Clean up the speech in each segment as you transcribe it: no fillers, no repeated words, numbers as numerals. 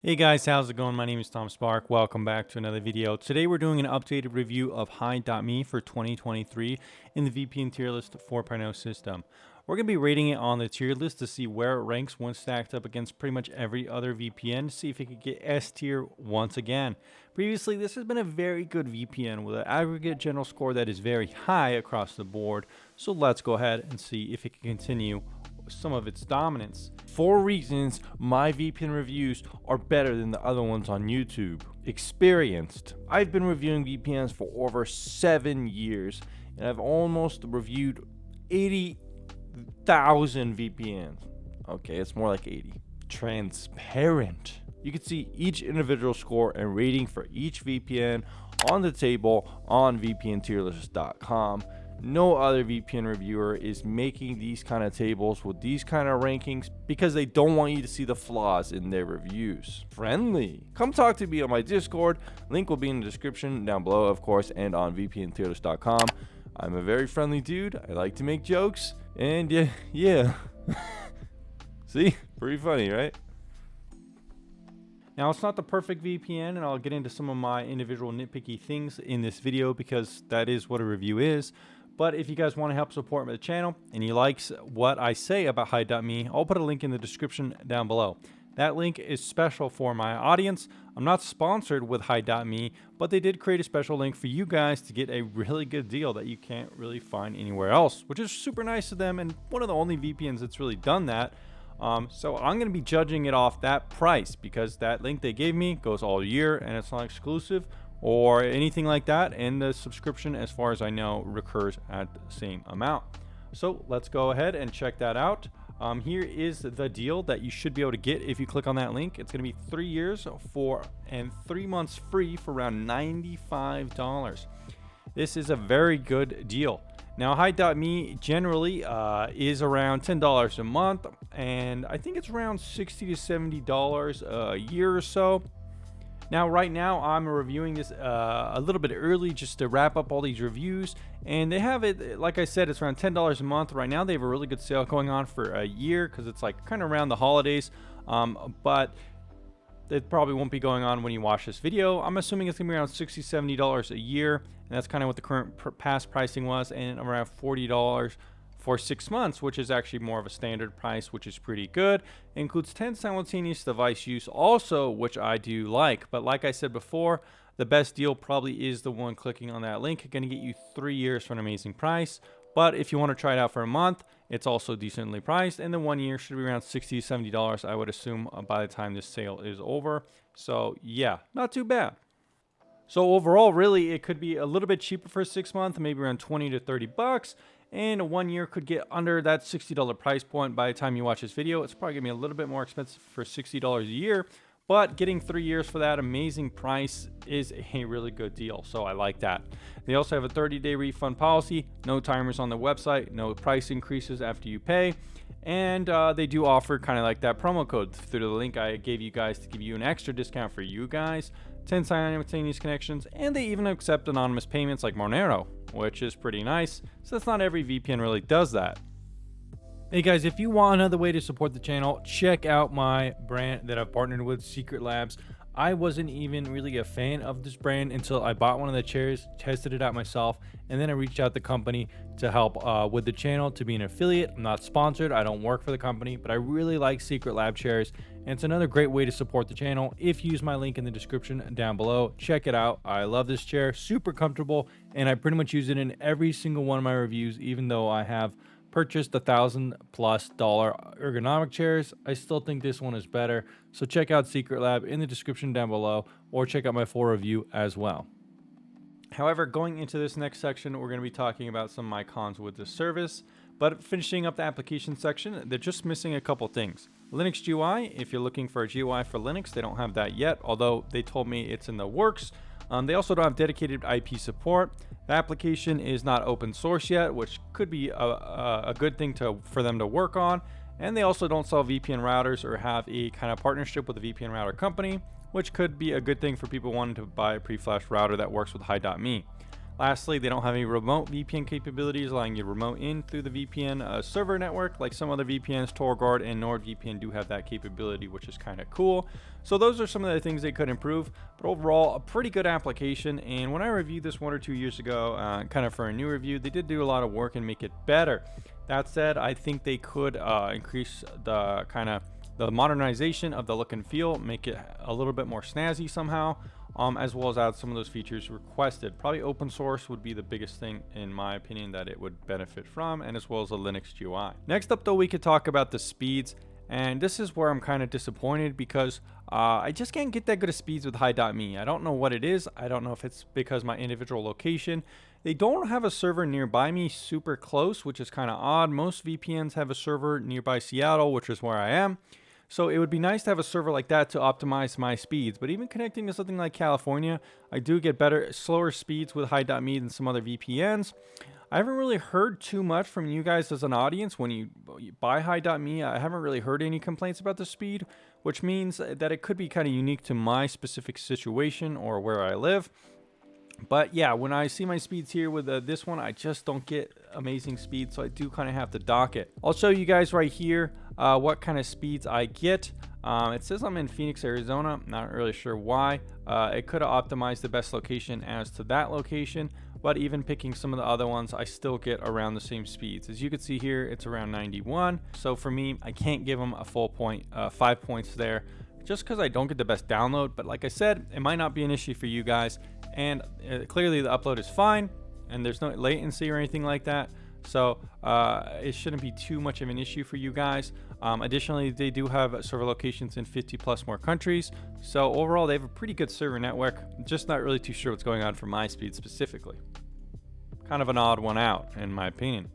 Hey guys, how's it going? My name is Tom Spark. Welcome back to another video. Today we're doing an updated review of Hide.me for 2023 in the VPN tier list 4.0 system. We're going to be rating it on the tier list to see where it ranks when stacked up against pretty much every other VPN to see if it could get S tier once again. Previously, this has been a very good VPN with an aggregate general score that is very high across the board. So let's go ahead and see if it can continue some of its dominance. 4 reasons my VPN reviews are better than the other ones on YouTube. Experienced. I've been reviewing VPNs for over 7 years and I've almost reviewed 80,000 VPNs. Okay, it's more like 80. Transparent. You can see each individual score and rating for each VPN on the table on VPNtierlist.com. No other VPN reviewer is making these kind of tables with these kind of rankings because they don't want you to see the flaws in their reviews. Friendly. Come talk to me on my Discord. Link will be in the description down below, of course, and on VPNtierlist.com. I'm a very friendly dude. I like to make jokes. And yeah. See? Pretty funny, right? Now, it's not the perfect VPN, and I'll get into some of my individual nitpicky things in this video because that is what a review is. But if you guys want to help support the channel and you like what I say about Hide.me, I'll put a link in the description down below. That link is special for my audience. I'm not sponsored with Hide.me, but they did create a special link for you guys to get a really good deal that you can't really find anywhere else, which is super nice of them and one of the only VPNs that's really done that. So I'm going to be judging it off that price because that link they gave me goes all year and it's not exclusive or anything like that, and the subscription, as far as I know, recurs at the same amount. So let's go ahead and check that out. Here is the deal that you should be able to get if you click on that link. It's going to be 3 years and 3 months free for around $95. This is a very good deal. Now, Hide.me generally is around $10 a month, and I think it's around $60 to $70 a year or so. Now, right now, I'm reviewing this a little bit early just to wrap up all these reviews. And they have it, like I said, it's around $10 a month. Right now, they have a really good sale going on for a year because it's like kind of around the holidays. But it probably won't be going on when you watch this video. I'm assuming it's going to be around $60, $70 a year. And that's kind of what the current past pricing was. And around $40 for 6 months, which is actually more of a standard price, which is pretty good. It includes 10 simultaneous device use also, which I do like. But like I said before, the best deal probably is the one clicking on that link. Going to get you 3 years for an amazing price. But if you want to try it out for a month, it's also decently priced. And the 1 year should be around $60 to $70, I would assume, by the time this sale is over. So yeah, not too bad. So overall, really, it could be a little bit cheaper for 6 months, maybe around 20 to 30 bucks. And a 1 year could get under that $60 price point by the time you watch this video. It's probably going to be a little bit more expensive for $60 a year. But getting 3 years for that amazing price is a really good deal. So I like that. They also have a 30-day refund policy. No timers on the website. No price increases after you pay. And they do offer kind of like that promo code through the link I gave you guys to give you an extra discount for you guys. 10 simultaneous connections, and they even accept anonymous payments like Monero, which is pretty nice. So that's not every VPN really does that. Hey guys, if you want another way to support the channel, check out my brand that I've partnered with, Secret Labs. I wasn't even really a fan of this brand until I bought one of the chairs, tested it out myself, and then I reached out to the company to help with the channel to be an affiliate. I'm not sponsored, I don't work for the company, but I really like Secret Lab chairs, and it's another great way to support the channel. If you use my link in the description down below, check it out. I love this chair, super comfortable, and I pretty much use it in every single one of my reviews, even though I have purchased $1,000+ ergonomic chairs. I still think this one is better. So check out Secret Lab in the description down below, or check out my full review as well. However, going into this next section, we're going to be talking about some of my cons with this service. But finishing up the application section, they're just missing a couple things. Linux GUI, if you're looking for a GUI for Linux, they don't have that yet, although they told me it's in the works. They also don't have dedicated IP support. The application is not open source yet, which could be a good thing for them to work on. And they also don't sell VPN routers or have a kind of partnership with a VPN router company, which could be a good thing for people wanting to buy a pre-flash router that works with Hide.me. Lastly, they don't have any remote VPN capabilities, allowing you to remote in through the VPN server network, like some other VPNs. TorGuard and NordVPN do have that capability, which is kind of cool. So those are some of the things they could improve, but overall, a pretty good application. And when I reviewed this 1 or 2 years ago, kind of for a new review, they did do a lot of work and make it better. That said, I think they could increase the the modernization of the look and feel, make it a little bit more snazzy somehow. As well as add some of those features requested. Probably open source would be the biggest thing, in my opinion, that it would benefit from, and as well as a Linux GUI. Next up, though, we could talk about the speeds, and this is where I'm kind of disappointed because I just can't get that good of speeds with Hi.me. I don't know what it is. I don't know if it's because my individual location. They don't have a server nearby me super close, which is kind of odd. Most VPNs have a server nearby Seattle, which is where I am. So it would be nice to have a server like that to optimize my speeds. But even connecting to something like California, I do get slower speeds with Hi.me than some other VPNs. I haven't really heard too much from you guys as an audience. When you buy Hi.me, I haven't really heard any complaints about the speed, which means that it could be kind of unique to my specific situation or where I live. But yeah, when I see my speeds here with this one, I just don't get amazing speed, so I do kind of have to dock it. I'll show you guys right here what kind of speeds I get. It says I'm in Phoenix, Arizona. Not really sure why. It could have optimized the best location as to that location, but even picking some of the other ones, I still get around the same speeds. As you can see here, it's around 91. So for me, I can't give them a full point, 5 points there, just because I don't get the best download. But like I said, it might not be an issue for you guys. And clearly the upload is fine, and there's no latency or anything like that. So it shouldn't be too much of an issue for you guys. Additionally, they do have server locations in 50 plus more countries. So overall, they have a pretty good server network. Just not really too sure what's going on for my speed specifically. Kind of an odd one out, in my opinion.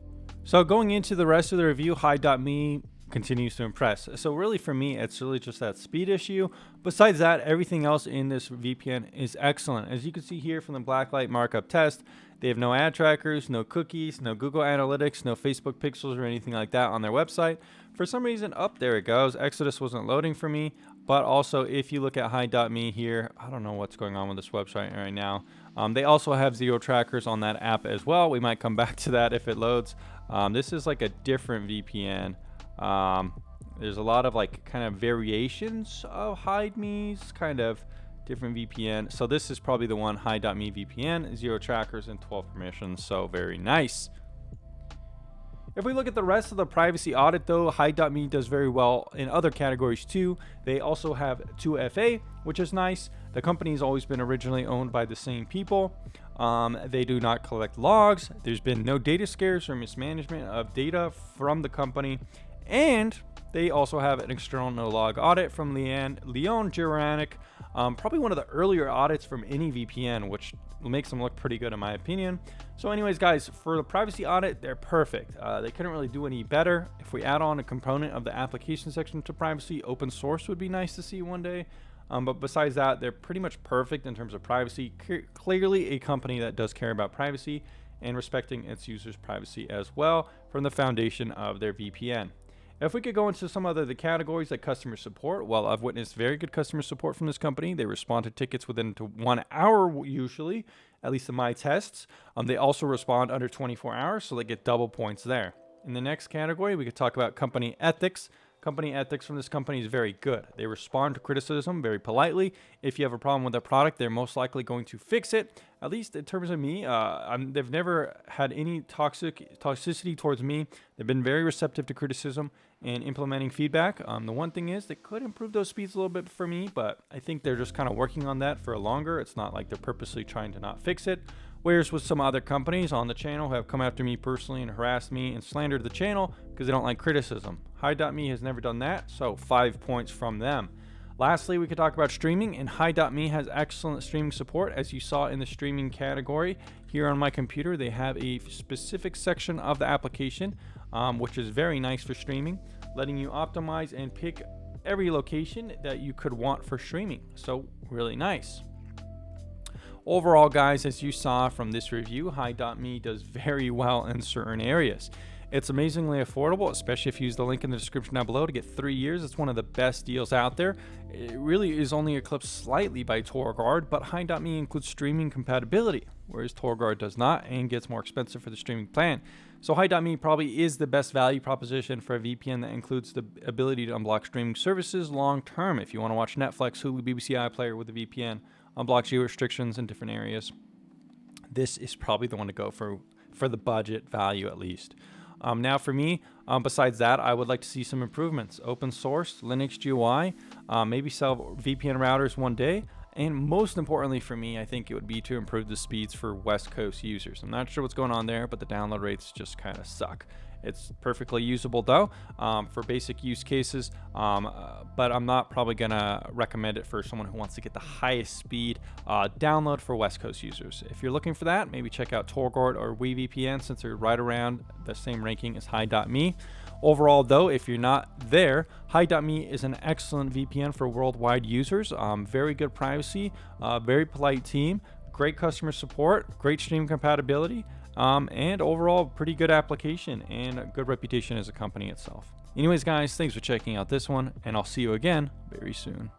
So going into the rest of the review, Hi.me continues to impress. So really for me, it's really just that speed issue. Besides that, everything else in this VPN is excellent. As you can see here from the blacklight markup test, they have no ad trackers, no cookies, no Google Analytics, no Facebook pixels or anything like that on their website. For some reason, there it goes. Exodus wasn't loading for me. But also, if you look at Hi.me here, I don't know what's going on with this website right now. They also have zero trackers on that app as well. We might come back to that if it loads. This is like a different VPN. There's a lot of like kind of variations of Hi.me's kind of different VPN. So this is probably the one, Hi.me VPN, 0 trackers and 12 permissions. So very nice. If we look at the rest of the privacy audit though, Hi.me does very well in other categories too. They also have 2FA, which is nice. The company's always been originally owned by the same people. They do not collect logs. There's been no data scares or mismanagement of data from the company. And they also have an external no-log audit from Leon Juranic, probably one of the earlier audits from any VPN, which makes them look pretty good in my opinion. So anyways, guys, for the privacy audit, they're perfect. They couldn't really do any better. If we add on a component of the application section to privacy, open source would be nice to see one day. But besides that, they're pretty much perfect in terms of privacy. Clearly a company that does care about privacy and respecting its users' privacy as well from the foundation of their VPN. If we could go into some other the categories like customer support, well, I've witnessed very good customer support from this company. They respond to tickets within 1 hour usually, at least in my tests. They also respond under 24 hours, so they get double points there. In the next category, we could talk about company ethics. Company ethics from this company is very good. They respond to criticism very politely. If you have a problem with their product, they're most likely going to fix it. At least in terms of me, they've never had any toxicity towards me. They've been very receptive to criticism and implementing feedback. The one thing is they could improve those speeds a little bit for me, but I think they're just kind of working on that for longer. It's not like they're purposely trying to not fix it. Whereas with some other companies on the channel who have come after me personally and harassed me and slandered the channel because they don't like criticism. Hi.me has never done that, so 5 points from them. Lastly, we could talk about streaming, and Hi.me has excellent streaming support. As you saw in the streaming category here on my computer, they have a specific section of the application, which is very nice for streaming, letting you optimize and pick every location that you could want for streaming. So really nice. Overall, guys, as you saw from this review, Hi.me does very well in certain areas. It's amazingly affordable, especially if you use the link in the description down below to get 3 years. It's one of the best deals out there. It really is only eclipsed slightly by TorGuard, but Hide.me includes streaming compatibility, whereas TorGuard does not and gets more expensive for the streaming plan. So Hide.me probably is the best value proposition for a VPN that includes the ability to unblock streaming services long term. If you want to watch Netflix, Hulu, BBC iPlayer with a VPN, unblock geo restrictions in different areas, this is probably the one to go for the budget value at least. Now for me, besides that, I would like to see some improvements. Open source, Linux GUI, maybe sell VPN routers one day. And most importantly for me, I think it would be to improve the speeds for West Coast users. I'm not sure what's going on there, but the download rates just kind of suck. It's perfectly usable though for basic use cases, but I'm not probably gonna recommend it for someone who wants to get the highest speed download for West Coast users. If you're looking for that, maybe check out TorGuard or WeVPN, since they're right around the same ranking as Hide.me. Overall though, if you're not there, Hide.me is an excellent VPN for worldwide users. Very good privacy, very polite team, great customer support, great stream compatibility, and overall pretty good application and a good reputation as a company itself. Anyways guys, thanks for checking out this one, and I'll see you again very soon.